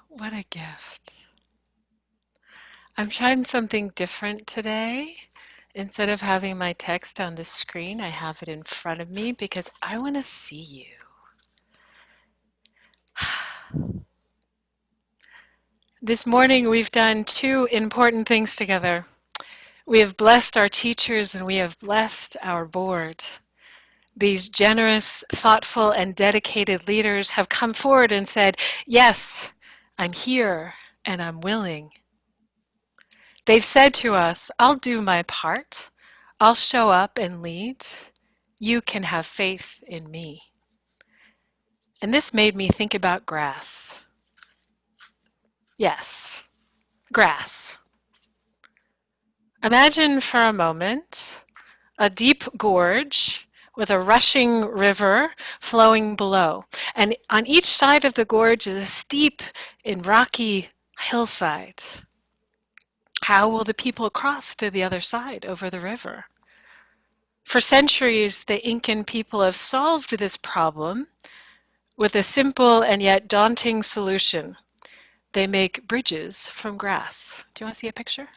What a gift. I'm trying something different today. Instead of having my text on the screen, I have it in front of me because I want to see you. This morning, we've done two important things together. We have blessed our teachers and we have blessed our board. These generous, thoughtful, and dedicated leaders have come forward and said, yes, I'm here and I'm willing. They've said to us, I'll do my part. I'll show up and lead. You can have faith in me. And this made me think about grass. Yes, grass. Imagine for a moment a deep gorge with a rushing river flowing below. And on each side of the gorge is a steep and rocky hillside. How will the people cross to the other side over the river? For centuries, the Incan people have solved this problem with a simple and yet daunting solution. They make bridges from grass. Do you want to see a picture?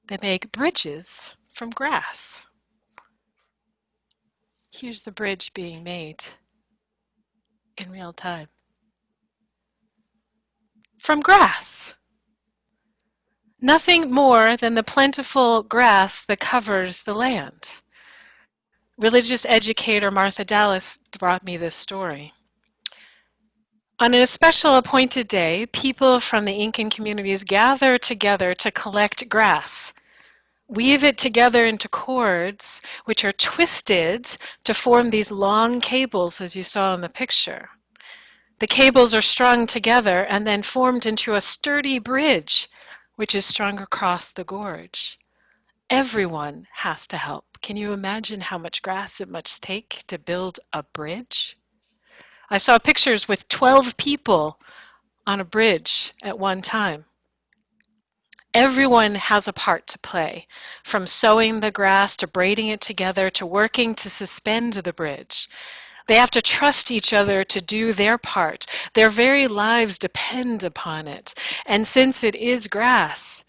They make bridges from grass. Here's the bridge being made in real time. From grass. Nothing more than the plentiful grass that covers the land. Religious educator Martha Dallas brought me this story. On a special appointed day, people from the Incan communities gather together to collect grass, weave it together into cords, which are twisted to form these long cables, as you saw in the picture. The cables are strung together and then formed into a sturdy bridge, which is strung across the gorge. Everyone has to help. Can you imagine how much grass it must take to build a bridge? I saw pictures with 12 people on a bridge at one time. Everyone has a part to play, from sowing the grass to braiding it together to working to suspend the bridge. They have to trust each other to do their part. Their very lives depend upon it. And since it is grass,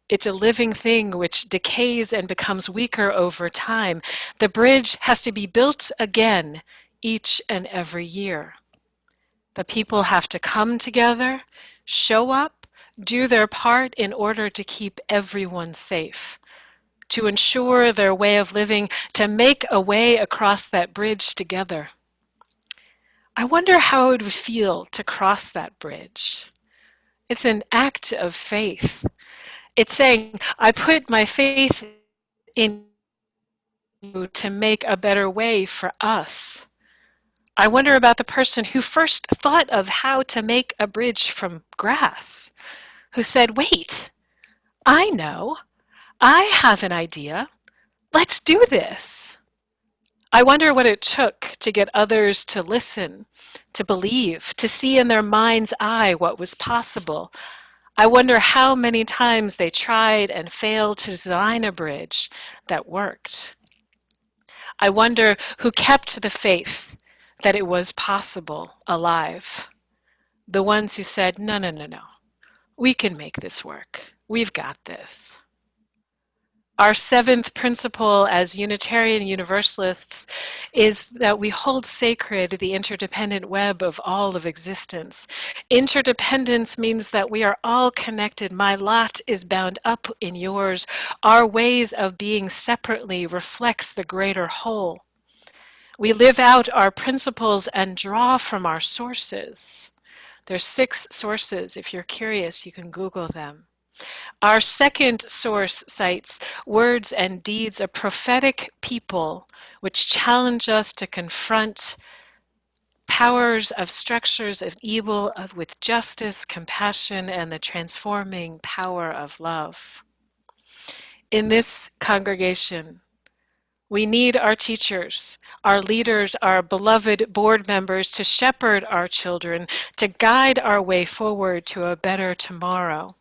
it's a living thing which decays and becomes weaker over time. The bridge has to be built again each and every year. The people have to come together, show up, do their part in order to keep everyone safe, to ensure their way of living, to make a way across that bridge together. I wonder how it would feel to cross that bridge. It's an act of faith. It's saying, I put my faith in you to make a better way for us. I wonder about the person who first thought of how to make a bridge from grass, who said, wait, I know, I have an idea, let's do this. I wonder what it took to get others to listen, to believe, to see in their mind's eye what was possible. I wonder how many times they tried and failed to design a bridge that worked. I wonder who kept the faith that it was possible alive. The ones who said, no, no, no, no, we can make this work. We've got this. Our seventh principle as Unitarian Universalists is that we hold sacred the interdependent web of all of existence. Interdependence means that we are all connected. My lot is bound up in yours. Our ways of being separately reflects the greater whole. We live out our principles and draw from our sources. There's 6 sources. If you're curious, you can Google them. Our second source cites words and deeds of prophetic people which challenge us to confront powers of structures of evil with justice, compassion, and the transforming power of love. In this congregation, we need our teachers, our leaders, our beloved board members to shepherd our children, to guide our way forward to a better tomorrow,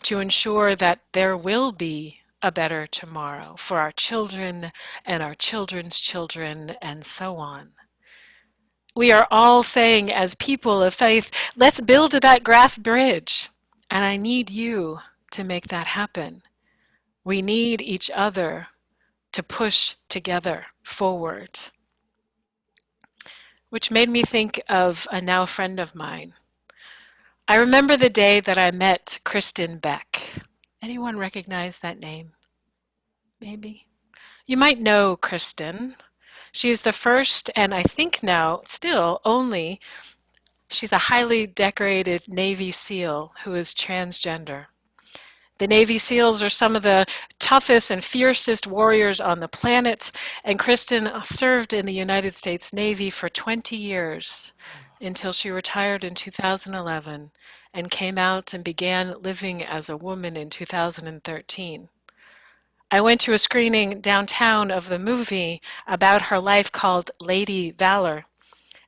to ensure that there will be a better tomorrow for our children and our children's children and so on. We are all saying as people of faith, let's build that grass bridge. And I need you to make that happen. We need each other to push together forward. Which made me think of a now friend of mine. I remember the day that I met Kristen Beck. Anyone recognize that name? Maybe. You might know Kristen. She's the first, and I think now still only, she's a highly decorated Navy SEAL who is transgender. The Navy SEALs are some of the toughest and fiercest warriors on the planet, and Kristen served in the United States Navy for 20 years until she retired in 2011 and came out and began living as a woman in 2013. I went to a screening downtown of the movie about her life called Lady Valor,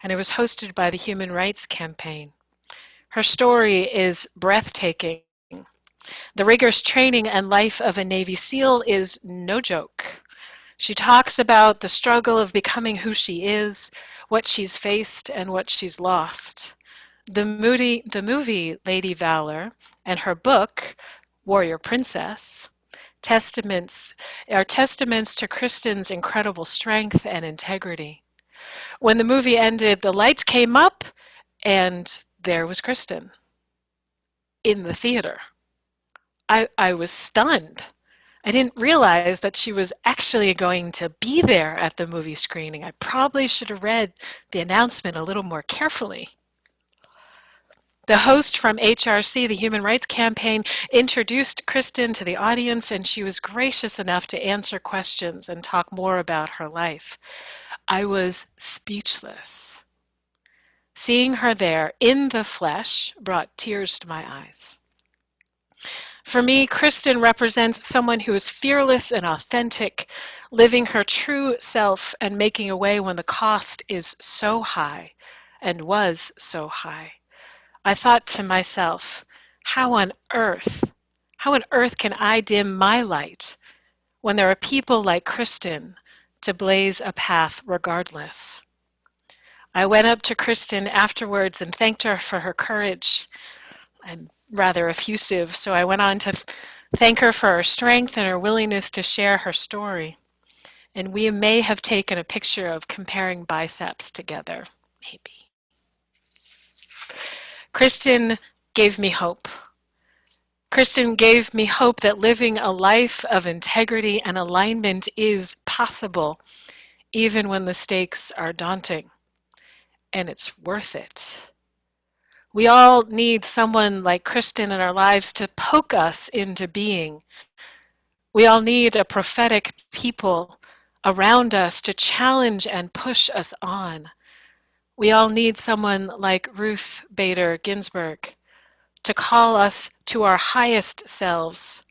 and it was hosted by the Human Rights Campaign. Her story is breathtaking. The rigorous training and life of a Navy SEAL is no joke. She talks about the struggle of becoming who she is, what she's faced, and what she's lost. The movie Lady Valor and her book, Warrior Princess, are testaments to Kristen's incredible strength and integrity. When the movie ended, the lights came up, and there was Kristen in the theater. I was stunned. I didn't realize that she was actually going to be there at the movie screening. I probably should have read the announcement a little more carefully. The host from HRC, the Human Rights Campaign, introduced Kristen to the audience, and she was gracious enough to answer questions and talk more about her life. I was speechless. Seeing her there in the flesh brought tears to my eyes. For me, Kristen represents someone who is fearless and authentic, living her true self and making a way when the cost is so high and was so high. I thought to myself, how on earth can I dim my light when there are people like Kristen to blaze a path regardless? I went up to Kristen afterwards and thanked her for her courage. I'm rather effusive, so I went on to thank her for her strength and her willingness to share her story. And we may have taken a picture of comparing biceps together, maybe. Kristen gave me hope. Kristen gave me hope that living a life of integrity and alignment is possible, even when the stakes are daunting. And it's worth it. We all need someone like Kristen in our lives to poke us into being. We all need a prophetic people around us to challenge and push us on. We all need someone like Ruth Bader Ginsburg to call us to our highest selves.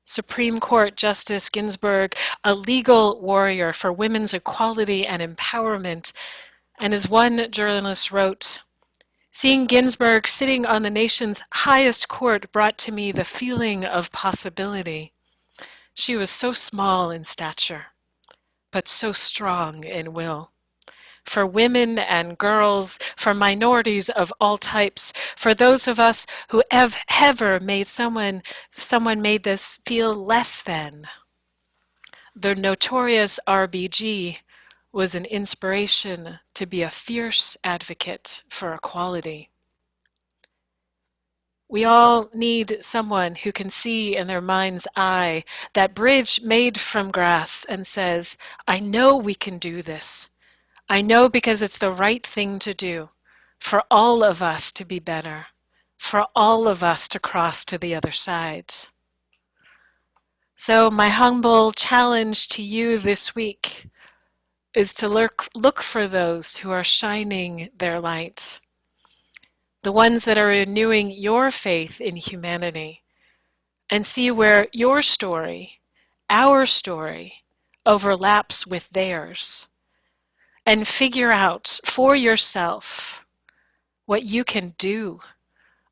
Supreme Court Justice Ginsburg, a legal warrior for women's equality and empowerment, and as one journalist wrote, seeing Ginsburg sitting on the nation's highest court brought to me the feeling of possibility. She was so small in stature, but so strong in will. For women and girls, for minorities of all types, for those of us who have ever made someone made this feel less than. The notorious RBG was an inspiration to be a fierce advocate for equality. We all need someone who can see in their mind's eye that bridge made from grass and says, I know we can do this. I know because it's the right thing to do for all of us to be better, for all of us to cross to the other side. So my humble challenge to you this week is to look for those who are shining their light, the ones that are renewing your faith in humanity, and see where your story, our story, overlaps with theirs. And figure out for yourself what you can do,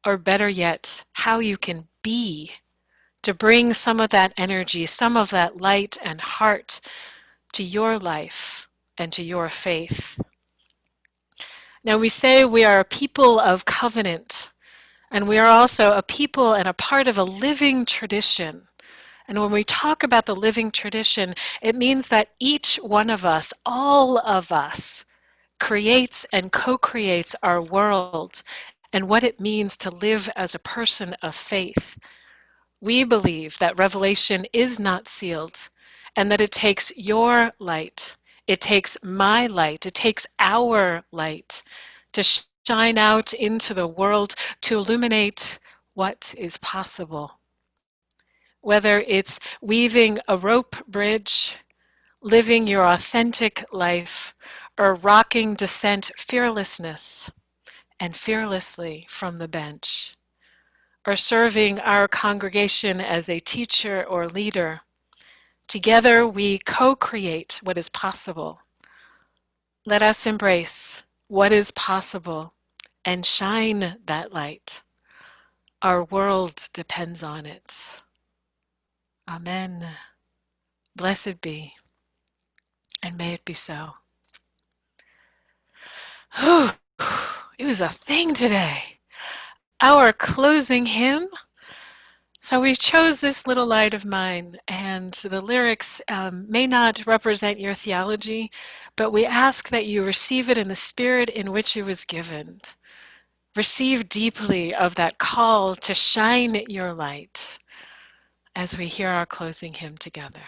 or better yet, how you can be to bring some of that energy, some of that light and heart to your life and to your faith. Now we say we are a people of covenant, and we are also a people and a part of a living tradition. And when we talk about the living tradition, it means that each one of us, all of us, creates and co-creates our world and what it means to live as a person of faith. We believe that revelation is not sealed and that it takes your light, it takes my light, it takes our light to shine out into the world to illuminate what is possible. Whether it's weaving a rope bridge, living your authentic life, or rocking dissent fearlessness and fearlessly from the bench, or serving our congregation as a teacher or leader, together we co-create what is possible. Let us embrace what is possible and shine that light. Our world depends on it. Amen. Blessed be, and may it be so. Whew. It was a thing today. Our closing hymn. So we chose this little light of mine, and the lyrics may not represent your theology, but we ask that you receive it in the spirit in which it was given. Receive deeply of that call to shine your light as we hear our closing hymn together.